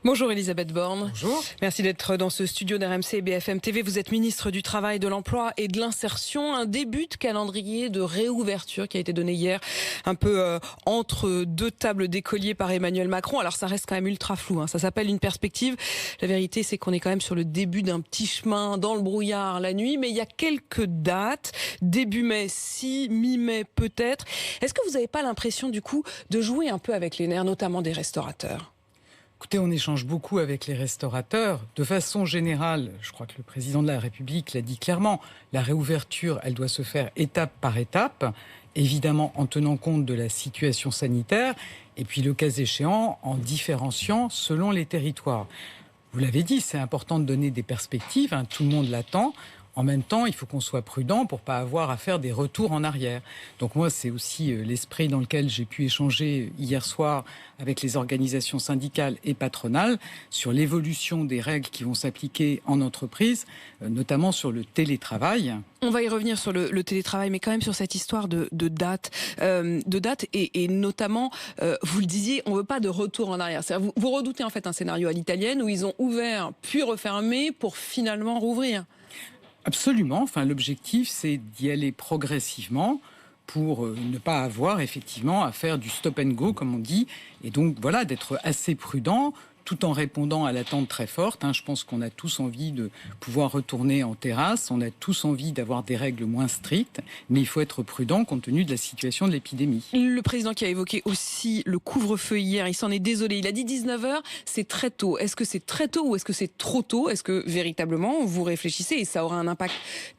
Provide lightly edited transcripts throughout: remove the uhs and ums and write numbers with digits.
Bonjour Elisabeth Borne. Bonjour. Merci d'être dans ce studio d'RMC et BFM TV. Vous êtes ministre du Travail, de l'Emploi et de l'Insertion. Un début de calendrier de réouverture qui a été donné hier, un peu entre deux tables d'écoliers par Emmanuel Macron. Alors ça reste quand même ultra flou, ça s'appelle une perspective. La vérité, c'est qu'on est quand même sur le début d'un petit chemin dans le brouillard la nuit, mais il y a quelques dates. Début mai, si, mi-mai peut-être. Est-ce que vous n'avez pas l'impression du coup de jouer un peu avec les nerfs, notamment des restaurateurs ? Écoutez, on échange beaucoup avec les restaurateurs. De façon générale, je crois que le président de la République l'a dit clairement, la réouverture, elle doit se faire étape par étape, évidemment en tenant compte de la situation sanitaire, et puis le cas échéant, en différenciant selon les territoires. Vous l'avez dit, c'est important de donner des perspectives, tout le monde l'attend. En même temps, il faut qu'on soit prudent pour ne pas avoir à faire des retours en arrière. Donc moi, c'est aussi l'esprit dans lequel j'ai pu échanger hier soir avec les organisations syndicales et patronales sur l'évolution des règles qui vont s'appliquer en entreprise, notamment sur le télétravail. On va y revenir sur le télétravail, mais quand même sur cette histoire de date. Et notamment, vous le disiez, on ne veut pas de retour en arrière. Vous redoutez en fait un scénario à l'italienne où ils ont ouvert puis refermé pour finalement rouvrir. Absolument. L'objectif, c'est d'y aller progressivement pour ne pas avoir effectivement à faire du stop and go, comme on dit. Et donc, voilà, d'être assez prudent tout en répondant à l'attente très forte. Je pense qu'on a tous envie de pouvoir retourner en terrasse. On a tous envie d'avoir des règles moins strictes. Mais il faut être prudent compte tenu de la situation de l'épidémie. Le président qui a évoqué aussi le couvre-feu hier, il s'en est désolé. Il a dit 19h, c'est très tôt. Est-ce que c'est très tôt ou est-ce que c'est trop tôt ? Est-ce que véritablement vous réfléchissez et ça aura un impact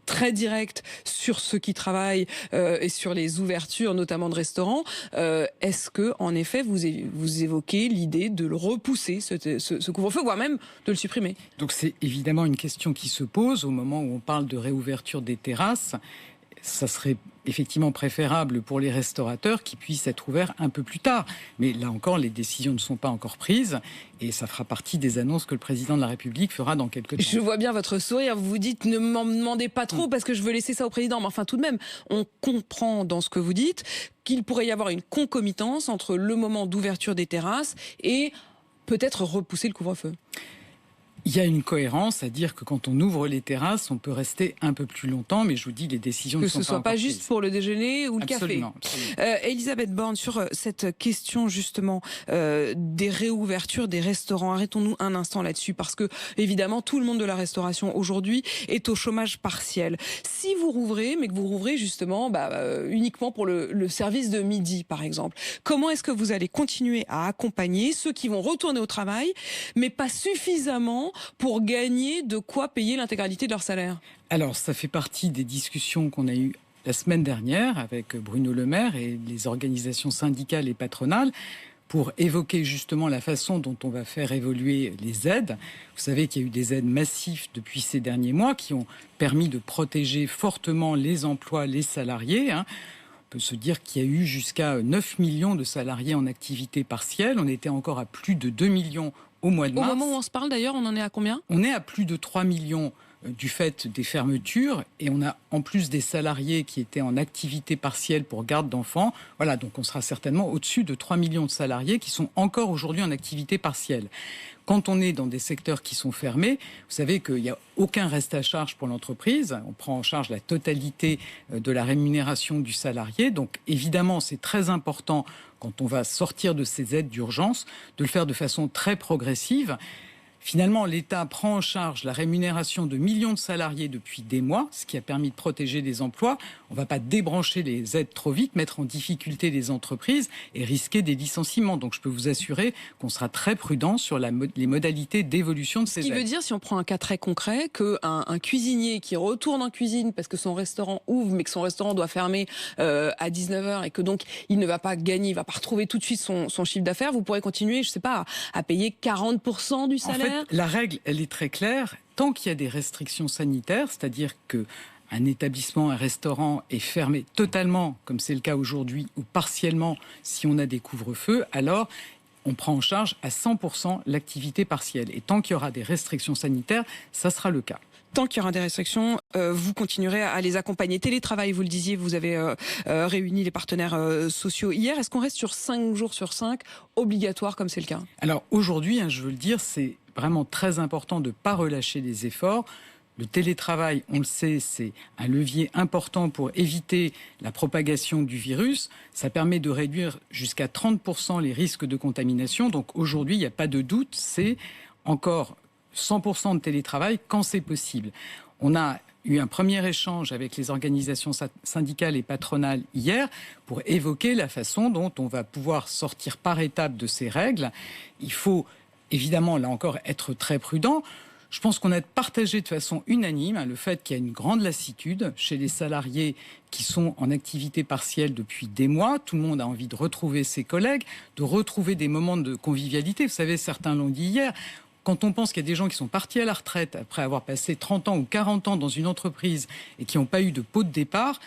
très direct sur ceux qui travaillent et sur les ouvertures, notamment de restaurants. Est-ce que, en effet, vous évoquez l'idée de le repousser, ce couvre-feu, voire même de le supprimer ? Donc c'est évidemment une question qui se pose au moment où on parle de réouverture des terrasses. Ça serait effectivement préférable pour les restaurateurs qui puissent être ouverts un peu plus tard. Mais là encore, les décisions ne sont pas encore prises et ça fera partie des annonces que le président de la République fera dans quelques temps. Je vois bien votre sourire. Vous vous dites, ne m'en demandez pas trop parce que je veux laisser ça au président. Mais enfin, tout de même, on comprend dans ce que vous dites qu'il pourrait y avoir une concomitance entre le moment d'ouverture des terrasses et peut-être repousser le couvre-feu. Il y a une cohérence à dire que quand on ouvre les terrasses, on peut rester un peu plus longtemps, mais je vous dis, les décisions ne sont pas encore prises. Que ce soit pas juste pour le déjeuner ou le absolument, café. Absolument. Elisabeth Borne, sur cette question justement des réouvertures des restaurants, arrêtons-nous un instant là-dessus, parce que évidemment, tout le monde de la restauration aujourd'hui est au chômage partiel. Si vous rouvrez, mais que vous rouvrez justement uniquement pour le service de midi, par exemple, comment est-ce que vous allez continuer à accompagner ceux qui vont retourner au travail, mais pas suffisamment pour gagner de quoi payer l'intégralité de leur salaire? Alors, ça fait partie des discussions qu'on a eues la semaine dernière avec Bruno Le Maire et les organisations syndicales et patronales pour évoquer justement la façon dont on va faire évoluer les aides. Vous savez qu'il y a eu des aides massives depuis ces derniers mois qui ont permis de protéger fortement les emplois, les salariés. On peut se dire qu'il y a eu jusqu'à 9 millions de salariés en activité partielle. On était encore à plus de 2 millions au mois de mars. Au moment où on se parle d'ailleurs, on en est à combien ? On est à plus de 3 millions du fait des fermetures et on a en plus des salariés qui étaient en activité partielle pour garde d'enfants. Voilà, donc on sera certainement au-dessus de 3 millions de salariés qui sont encore aujourd'hui en activité partielle. Quand on est dans des secteurs qui sont fermés, vous savez qu'il n'y a aucun reste à charge pour l'entreprise. On prend en charge la totalité de la rémunération du salarié. Donc évidemment, c'est très important quand on va sortir de ces aides d'urgence de le faire de façon très progressive. Finalement, l'État prend en charge la rémunération de millions de salariés depuis des mois, ce qui a permis de protéger les emplois. On ne va pas débrancher les aides trop vite, mettre en difficulté les entreprises et risquer des licenciements. Donc je peux vous assurer qu'on sera très prudent sur les modalités d'évolution de ces aides. Ce qui veut dire, si on prend un cas très concret, qu'un cuisinier qui retourne en cuisine parce que son restaurant ouvre, mais que son restaurant doit fermer à 19h et que donc il ne va pas gagner, il ne va pas retrouver tout de suite son chiffre d'affaires, vous pourrez continuer, je ne sais pas, à payer 40% du salaire. En fait, la règle, elle est très claire. Tant qu'il y a des restrictions sanitaires, c'est-à-dire qu'un établissement, un restaurant est fermé totalement, comme c'est le cas aujourd'hui, ou partiellement si on a des couvre-feux, alors on prend en charge à 100% l'activité partielle. Et tant qu'il y aura des restrictions sanitaires, ça sera le cas. Tant qu'il y aura des restrictions, vous continuerez à les accompagner. Télétravail, vous le disiez, vous avez réuni les partenaires sociaux hier. Est-ce qu'on reste sur 5 jours sur 5 obligatoire comme c'est le cas? Alors aujourd'hui, je veux le dire, c'est vraiment très important de ne pas relâcher les efforts. Le télétravail, on le sait, c'est un levier important pour éviter la propagation du virus. Ça permet de réduire jusqu'à 30% les risques de contamination. Donc aujourd'hui, il n'y a pas de doute, c'est encore 100% de télétravail quand c'est possible. On a eu un premier échange avec les organisations syndicales et patronales hier pour évoquer la façon dont on va pouvoir sortir par étapes de ces règles. Il faut évidemment, là encore, être très prudent. Je pense qu'on a partagé de façon unanime le fait qu'il y a une grande lassitude chez les salariés qui sont en activité partielle depuis des mois. Tout le monde a envie de retrouver ses collègues, de retrouver des moments de convivialité. Vous savez, certains l'ont dit hier. Quand on pense qu'il y a des gens qui sont partis à la retraite après avoir passé 30 ans ou 40 ans dans une entreprise et qui n'ont pas eu de pot de départ,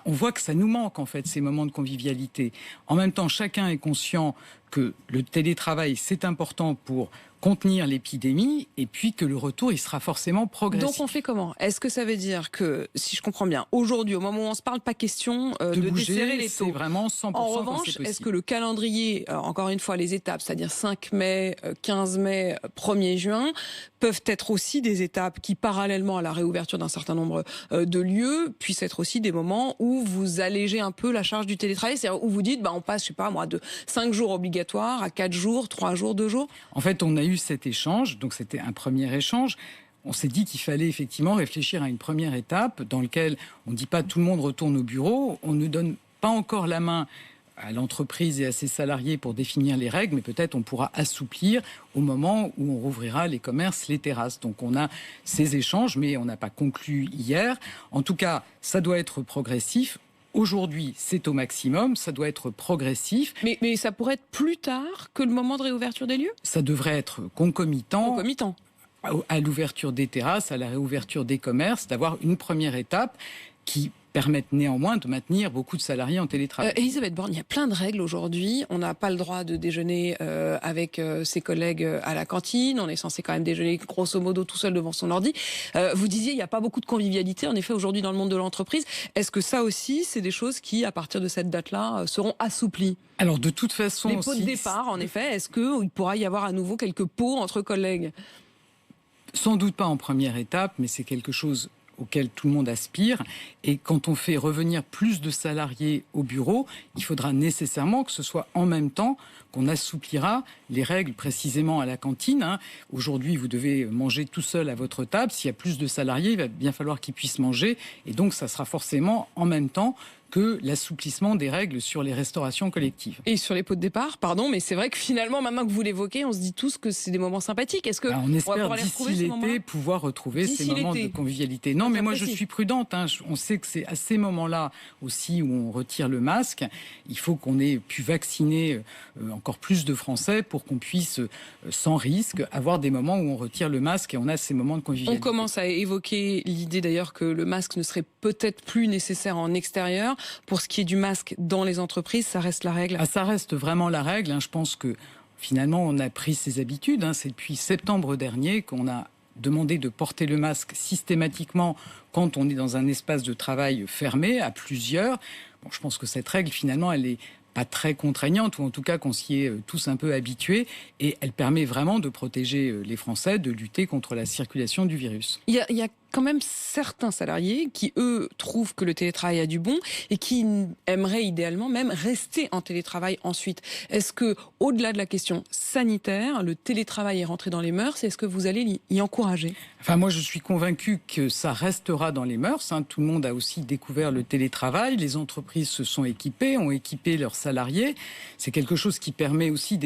on voit que ça nous manque en fait ces moments de convivialité. En même temps, chacun est conscient que le télétravail, c'est important pour contenir l'épidémie et puis que le retour, il sera forcément progressif. Donc on fait comment? Est-ce que ça veut dire que, si je comprends bien, aujourd'hui, au moment où on se parle, pas question de bouger, desserrer les taux. C'est vraiment 100% en revanche, est-ce que le calendrier, encore une fois, les étapes, c'est-à-dire 5 mai, 15 mai, 1er juin, peuvent être aussi des étapes qui, parallèlement à la réouverture d'un certain nombre de lieux, puissent être aussi des moments où vous allégez un peu la charge du télétravail, c'est-à-dire où vous dites, on passe, je sais pas moi, de 5 jours obligatoires à 4 jours, 3 jours, 2 jours? En fait, on a eu cet échange, donc c'était un premier échange. On s'est dit qu'il fallait effectivement réfléchir à une première étape dans laquelle on ne dit pas tout le monde retourne au bureau, on ne donne pas encore la main à l'entreprise et à ses salariés pour définir les règles, mais peut-être on pourra assouplir au moment où on rouvrira les commerces, les terrasses. Donc on a ces échanges, mais on n'a pas conclu hier. En tout cas, ça doit être progressif. Aujourd'hui, c'est au maximum, ça doit être progressif. Mais ça pourrait être plus tard que le moment de réouverture des lieux? Ça devrait être concomitant. Concomitant. À l'ouverture des terrasses, à la réouverture des commerces, d'avoir une première étape qui permettent néanmoins de maintenir beaucoup de salariés en télétravail. Elisabeth Borne, il y a plein de règles aujourd'hui. On n'a pas le droit de déjeuner avec ses collègues à la cantine. On est censé quand même déjeuner grosso modo tout seul devant son ordi. Vous disiez, il n'y a pas beaucoup de convivialité, en effet, aujourd'hui dans le monde de l'entreprise. Est-ce que ça aussi, c'est des choses qui, à partir de cette date-là, seront assouplies? Alors, de toute façon... Les pots de départ, en effet, est-ce qu'il pourra y avoir à nouveau quelques pots entre collègues? Sans doute pas en première étape, mais c'est quelque chose auquel tout le monde aspire. Et quand on fait revenir plus de salariés au bureau, il faudra nécessairement que ce soit en même temps qu'on assouplira les règles précisément à la cantine. Aujourd'hui, vous devez manger tout seul à votre table. S'il y a plus de salariés, il va bien falloir qu'ils puissent manger. Et donc, ça sera forcément en même temps que l'assouplissement des règles sur les restaurations collectives. Et sur les pots de départ, pardon, mais c'est vrai que finalement, maintenant que vous l'évoquez, on se dit tous que c'est des moments sympathiques. Est-ce que on espère d'ici l'été pouvoir retrouver ces moments de convivialité? Non, mais moi je suis prudente. On sait que c'est à ces moments-là aussi où on retire le masque. Il faut qu'on ait pu vacciner encore plus de Français pour qu'on puisse, sans risque, avoir des moments où on retire le masque et on a ces moments de convivialité. On commence à évoquer l'idée d'ailleurs que le masque ne serait peut-être plus nécessaire en extérieur. Pour ce qui est du masque dans les entreprises, ça reste la règle? Ça reste vraiment la règle. Je pense que finalement, on a pris ses habitudes. C'est depuis septembre dernier qu'on a demandé de porter le masque systématiquement quand on est dans un espace de travail fermé, à plusieurs. Je pense que cette règle, finalement, elle est pas très contraignante, ou en tout cas qu'on s'y est tous un peu habitués, et elle permet vraiment de protéger les Français, de lutter contre la circulation du virus. Il y a quand même certains salariés qui, eux, trouvent que le télétravail a du bon et qui aimeraient idéalement même rester en télétravail ensuite. Est-ce que, au-delà de la question sanitaire, le télétravail est rentré dans les mœurs? Est-ce que vous allez y encourager? Moi, je suis convaincu que ça restera dans les mœurs. Tout le monde a aussi découvert le télétravail. Les entreprises se sont équipées, ont équipé leurs salariés. C'est quelque chose qui permet aussi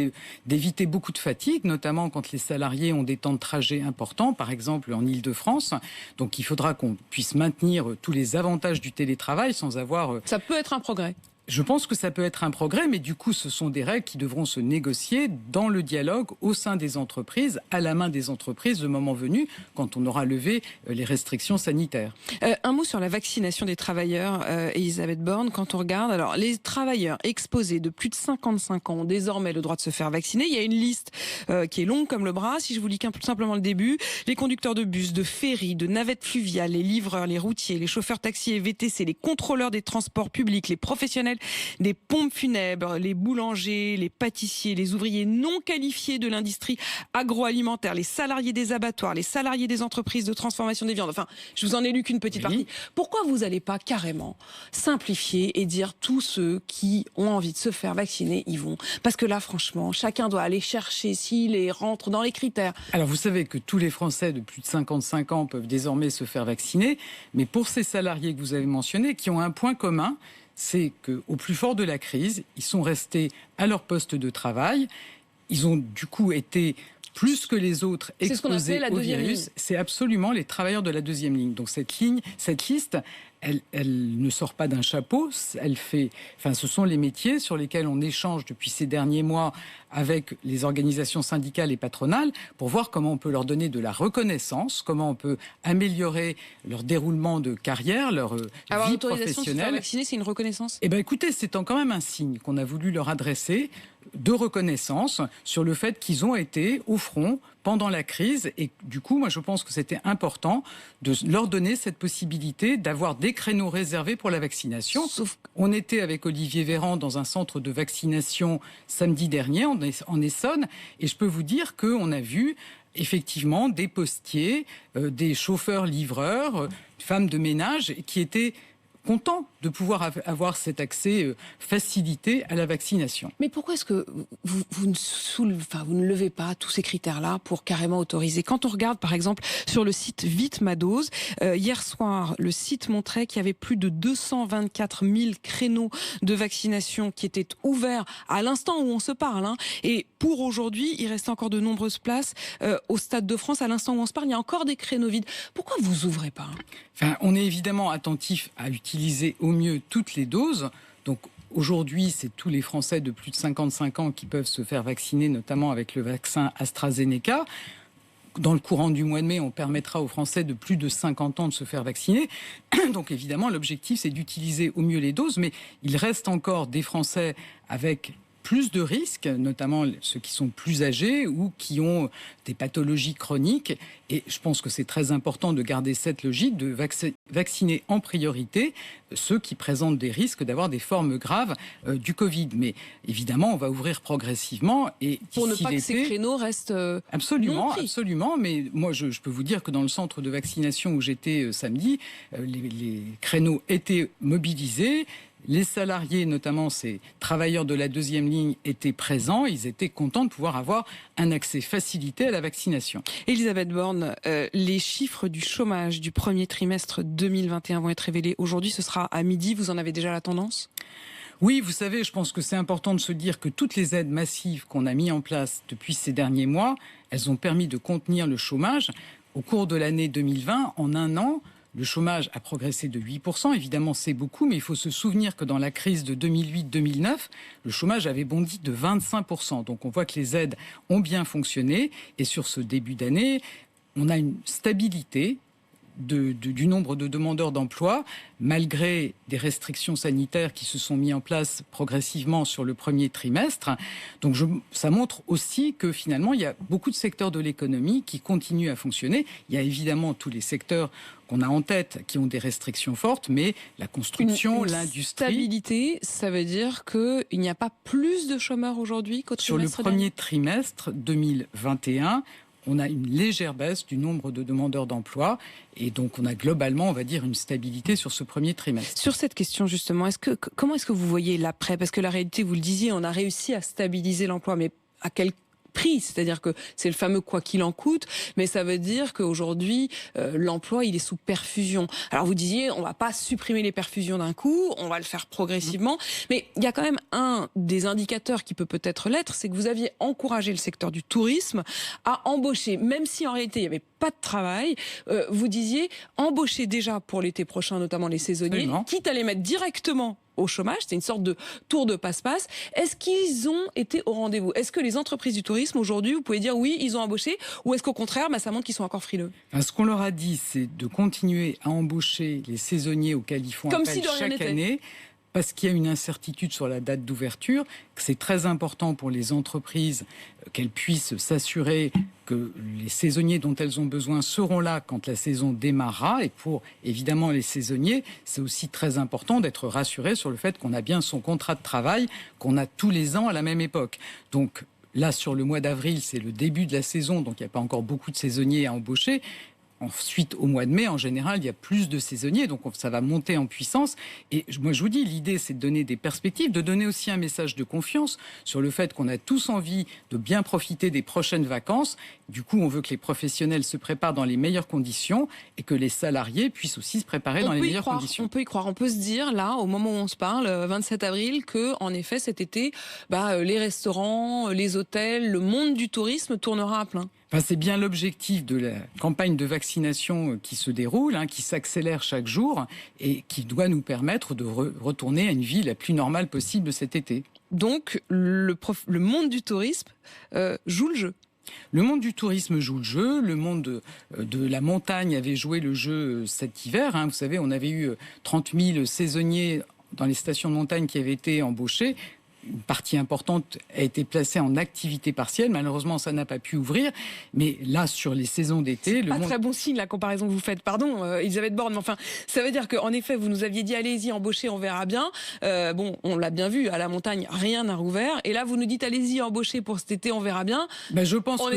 d'éviter beaucoup de fatigue, notamment quand les salariés ont des temps de trajet importants, par exemple en Île-de-France. Donc il faudra qu'on puisse maintenir tous les avantages du télétravail sans avoir... Ça peut être un progrès. Je pense que ça peut être un progrès, mais du coup, ce sont des règles qui devront se négocier dans le dialogue au sein des entreprises, à la main des entreprises, le moment venu, quand on aura levé les restrictions sanitaires. Un mot sur la vaccination des travailleurs, Elisabeth Borne. Quand on regarde, alors les travailleurs exposés de plus de 55 ans ont désormais le droit de se faire vacciner. Il y a une liste qui est longue comme le bras. Si je vous lis simplement le début, les conducteurs de bus, de ferry, de navettes fluviales, les livreurs, les routiers, les chauffeurs taxi et VTC, les contrôleurs des transports publics, les professionnels des pompes funèbres, les boulangers, les pâtissiers, les ouvriers non qualifiés de l'industrie agroalimentaire, les salariés des abattoirs, les salariés des entreprises de transformation des viandes. Enfin, je vous en ai lu qu'une petite partie. Pourquoi vous n'allez pas carrément simplifier et dire tous ceux qui ont envie de se faire vacciner, ils vont? Parce que là, franchement, chacun doit aller chercher s'il rentre dans les critères. Alors, vous savez que tous les Français de plus de 55 ans peuvent désormais se faire vacciner, mais pour ces salariés que vous avez mentionnés, qui ont un point commun, c'est qu'au plus fort de la crise, ils sont restés à leur poste de travail. Ils ont du coup été plus que les autres exposés au virus. C'est absolument les travailleurs de la deuxième ligne. Donc cette liste, elle ne sort pas d'un chapeau. Ce sont les métiers sur lesquels on échange depuis ces derniers mois avec les organisations syndicales et patronales pour voir comment on peut leur donner de la reconnaissance, comment on peut améliorer leur déroulement de carrière, leur vie professionnelle. De se faire vacciner, c'est une reconnaissance ? Eh bien, écoutez, c'est quand même un signe qu'on a voulu leur adresser de reconnaissance sur le fait qu'ils ont été au front pendant la crise. Et du coup, moi, je pense que c'était important de leur donner cette possibilité d'avoir des créneaux réservés pour la vaccination. On était avec Olivier Véran dans un centre de vaccination samedi dernier en Essonne. Et je peux vous dire qu'on a vu effectivement des postiers, des chauffeurs-livreurs, femmes de ménage qui étaient content de pouvoir avoir cet accès facilité à la vaccination. Mais pourquoi est-ce que vous ne levez pas tous ces critères-là pour carrément autoriser? Quand on regarde par exemple sur le site Vite ma dose, hier soir, le site montrait qu'il y avait plus de 224 000 créneaux de vaccination qui étaient ouverts à l'instant où on se parle. Et pour aujourd'hui, il reste encore de nombreuses places au Stade de France. À l'instant où on se parle, il y a encore des créneaux vides. Pourquoi vous ouvrez pas? On est évidemment attentif à utiliser au mieux toutes les doses. Donc aujourd'hui, c'est tous les Français de plus de 55 ans qui peuvent se faire vacciner, notamment avec le vaccin AstraZeneca. Dans le courant du mois de mai, on permettra aux Français de plus de 50 ans de se faire vacciner. Donc évidemment, l'objectif, c'est d'utiliser au mieux les doses. Mais il reste encore des Français avec plus de risques, notamment ceux qui sont plus âgés ou qui ont des pathologies chroniques. Et je pense que c'est très important de garder cette logique, de vacciner en priorité ceux qui présentent des risques d'avoir des formes graves du Covid. Mais évidemment, on va ouvrir progressivement. Et pour ne pas que ces créneaux restent absolument. Mais moi, je peux vous dire que dans le centre de vaccination où j'étais samedi, les créneaux étaient mobilisés. Les salariés, notamment ces travailleurs de la deuxième ligne, étaient présents. Ils étaient contents de pouvoir avoir un accès facilité à la vaccination. Elisabeth Borne, les chiffres du chômage du premier trimestre 2021 vont être révélés aujourd'hui. Ce sera à midi. Vous en avez déjà la tendance ? Oui, vous savez, je pense que c'est important de se dire que toutes les aides massives qu'on a mises en place depuis ces derniers mois, elles ont permis de contenir le chômage. Au cours de l'année 2020, en un an, le chômage a progressé de 8%. Évidemment, c'est beaucoup, mais il faut se souvenir que dans la crise de 2008-2009, le chômage avait bondi de 25%. Donc on voit que les aides ont bien fonctionné. Et sur ce début d'année, on a une stabilité du nombre de demandeurs d'emploi, malgré des restrictions sanitaires qui se sont mises en place progressivement sur le premier trimestre. Donc ça montre aussi que finalement, il y a beaucoup de secteurs de l'économie qui continuent à fonctionner. Il y a évidemment tous les secteurs qu'on a en tête qui ont des restrictions fortes, mais la construction, l'industrie... Stabilité, ça veut dire qu'il n'y a pas plus de chômeurs aujourd'hui qu'au trimestre sur le premier trimestre 2021, on a une légère baisse du nombre de demandeurs d'emploi et donc on a globalement, on va dire, une stabilité sur ce premier trimestre. Sur cette question justement, comment est-ce que vous voyez l'après? Parce que la réalité, vous le disiez, on a réussi à stabiliser l'emploi, mais à quel prix? C'est-à-dire que c'est le fameux quoi qu'il en coûte, mais ça veut dire qu'aujourd'hui, l'emploi, il est sous perfusion. Alors vous disiez, on va pas supprimer les perfusions d'un coup, on va le faire progressivement, mais il y a quand même un des indicateurs qui peut-être l'être, c'est que vous aviez encouragé le secteur du tourisme à embaucher, même si en réalité, il y avait pas de travail. Vous disiez embaucher déjà pour l'été prochain, notamment les saisonniers, quitte à les mettre directement au chômage. C'est une sorte de tour de passe-passe. Est-ce qu'ils ont été au rendez-vous? Est-ce que les entreprises du tourisme, aujourd'hui, vous pouvez dire oui, ils ont embauché, ou est-ce qu'au contraire, ça montre qu'ils sont encore frileux? Ce qu'on leur a dit, c'est de continuer à embaucher les saisonniers auxquels ils font appel chaque année, parce qu'il y a une incertitude sur la date d'ouverture, que c'est très important pour les entreprises qu'elles puissent s'assurer que les saisonniers dont elles ont besoin seront là quand la saison démarrera. Et pour, évidemment, les saisonniers, c'est aussi très important d'être rassuré sur le fait qu'on a bien son contrat de travail qu'on a tous les ans à la même époque. Donc là, sur le mois d'avril, c'est le début de la saison, donc il n'y a pas encore beaucoup de saisonniers à embaucher. Ensuite, au mois de mai, en général, il y a plus de saisonniers, donc ça va monter en puissance. Et moi, je vous dis, l'idée, c'est de donner des perspectives, de donner aussi un message de confiance sur le fait qu'on a tous envie de bien profiter des prochaines vacances. Du coup, on veut que les professionnels se préparent dans les meilleures conditions et que les salariés puissent aussi se préparer dans les meilleures conditions. On peut y croire. On peut se dire, là, au moment où on se parle, 27 avril, que, en effet, cet été, les restaurants, les hôtels, le monde du tourisme tournera à plein. C'est bien l'objectif de la campagne de vaccination qui se déroule, qui s'accélère chaque jour et qui doit nous permettre de retourner à une vie la plus normale possible cet été. Donc, le monde du tourisme joue le jeu. Le monde du tourisme joue le jeu, le monde de la montagne avait joué le jeu cet hiver. Vous savez, on avait eu 30 000 saisonniers dans les stations de montagne qui avaient été embauchés. Une partie importante a été placée en activité partielle. Malheureusement, ça n'a pas pu ouvrir. Mais là, sur les saisons d'été... C'est pas très bon signe, la comparaison que vous faites. Pardon, Elisabeth Borne. Mais enfin, ça veut dire qu'en effet, vous nous aviez dit, allez-y, embauchez, on verra bien. On l'a bien vu, à la montagne, rien n'a rouvert. Et là, vous nous dites, allez-y, embauchez pour cet été, on verra bien. Je pense que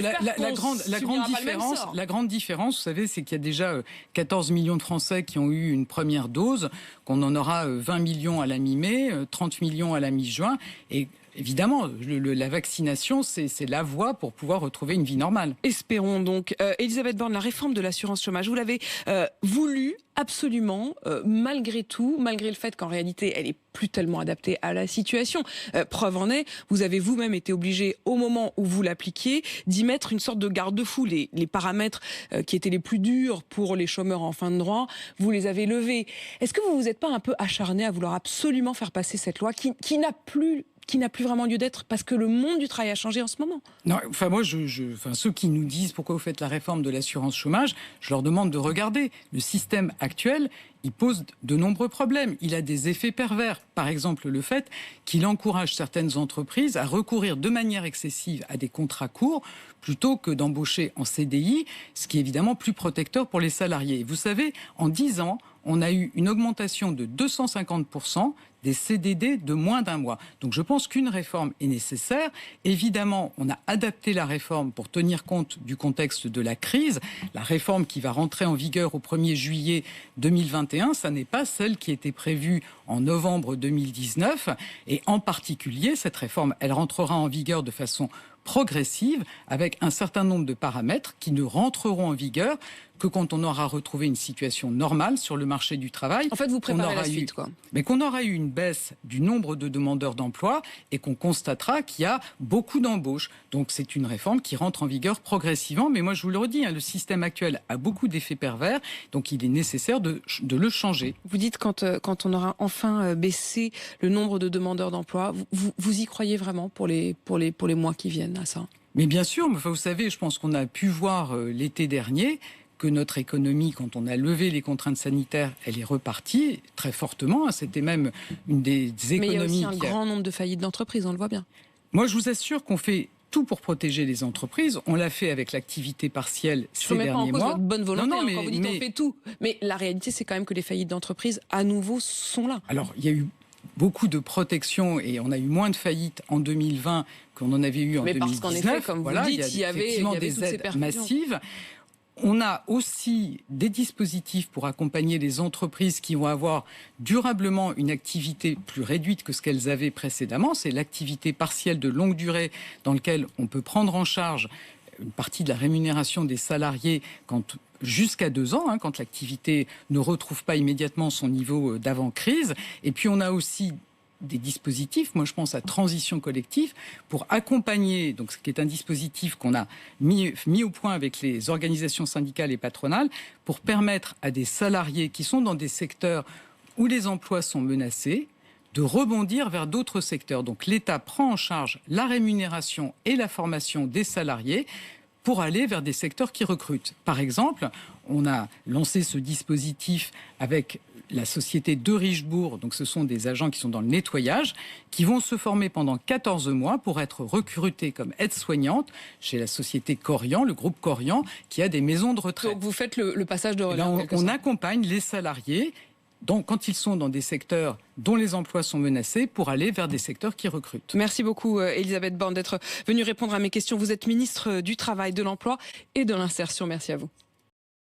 la grande différence, vous savez, c'est qu'il y a déjà 14 millions de Français qui ont eu une première dose, qu'on en aura 20 millions à la mi-mai, 30 millions à la mi-juin. Et évidemment, la vaccination, c'est la voie pour pouvoir retrouver une vie normale. Espérons donc. Elisabeth Borne, la réforme de l'assurance chômage, vous l'avez voulu absolument, malgré tout, malgré le fait qu'en réalité, elle n'est plus tellement adaptée à la situation. Preuve en est, vous avez vous-même été obligé, au moment où vous l'appliquiez, d'y mettre une sorte de garde-fou. Les paramètres qui étaient les plus durs pour les chômeurs en fin de droit, vous les avez levés. Est-ce que vous vous êtes pas un peu acharné à vouloir absolument faire passer cette loi qui n'a plus vraiment lieu d'être parce que le monde du travail a changé en ce moment? Non, moi, ceux qui nous disent pourquoi vous faites la réforme de l'assurance chômage, je leur demande de regarder. Le système actuel, il pose de nombreux problèmes. Il a des effets pervers. Par exemple, le fait qu'il encourage certaines entreprises à recourir de manière excessive à des contrats courts plutôt que d'embaucher en CDI, ce qui est évidemment plus protecteur pour les salariés. Vous savez, en 10 ans, on a eu une augmentation de 250% des CDD de moins d'un mois. Donc je pense qu'une réforme est nécessaire. Évidemment, on a adapté la réforme pour tenir compte du contexte de la crise. La réforme qui va rentrer en vigueur au 1er juillet 2021, ça n'est pas celle qui était prévue en novembre 2019. Et en particulier, cette réforme, elle rentrera en vigueur de façon progressive avec un certain nombre de paramètres qui ne rentreront en vigueur que quand on aura retrouvé une situation normale sur le marché du travail. En fait, vous préparez la suite, quoi. Mais qu'on aura eu une baisse du nombre de demandeurs d'emploi et qu'on constatera qu'il y a beaucoup d'embauches. Donc c'est une réforme qui rentre en vigueur progressivement. Mais moi, je vous le redis, le système actuel a beaucoup d'effets pervers, donc il est nécessaire de le changer. Vous dites quand on aura enfin baissé le nombre de demandeurs d'emploi, vous y croyez vraiment pour les mois qui viennent à ça? Mais bien sûr, vous savez, je pense qu'on a pu voir l'été dernier que notre économie, quand on a levé les contraintes sanitaires, elle est repartie très fortement. C'était même une des économies... Mais il y a aussi un grand nombre de faillites d'entreprises, on le voit bien. Moi, je vous assure qu'on fait tout pour protéger les entreprises. On l'a fait avec l'activité partielle ces derniers mois. Je ne remets pas en cause votre bonne volonté non, quand vous dites on fait tout. Mais la réalité, c'est quand même que les faillites d'entreprises, à nouveau, sont là. Alors, il y a eu beaucoup de protection et on a eu moins de faillites en 2020 qu'on en avait eu en 2019. Mais parce qu'en effet, comme vous le dites, il y avait des aides massives. On a aussi des dispositifs pour accompagner les entreprises qui vont avoir durablement une activité plus réduite que ce qu'elles avaient précédemment. C'est l'activité partielle de longue durée dans laquelle on peut prendre en charge une partie de la rémunération des salariés jusqu'à 2 ans, quand l'activité ne retrouve pas immédiatement son niveau d'avant-crise. Et puis on a aussi des dispositifs. Moi, je pense à Transition collective pour accompagner, donc ce qui est un dispositif qu'on a mis au point avec les organisations syndicales et patronales pour permettre à des salariés qui sont dans des secteurs où les emplois sont menacés de rebondir vers d'autres secteurs. Donc l'État prend en charge la rémunération et la formation des salariés pour aller vers des secteurs qui recrutent. Par exemple, on a lancé ce dispositif avec la société de Richebourg, donc ce sont des agents qui sont dans le nettoyage, qui vont se former pendant 14 mois pour être recrutés comme aides-soignantes chez la société Corian, le groupe Corian, qui a des maisons de retraite. Donc vous faites le passage de relais. On accompagne les salariés quand ils sont dans des secteurs dont les emplois sont menacés pour aller vers des secteurs qui recrutent. Merci beaucoup Elisabeth Borne d'être venue répondre à mes questions. Vous êtes ministre du Travail, de l'Emploi et de l'Insertion. Merci à vous.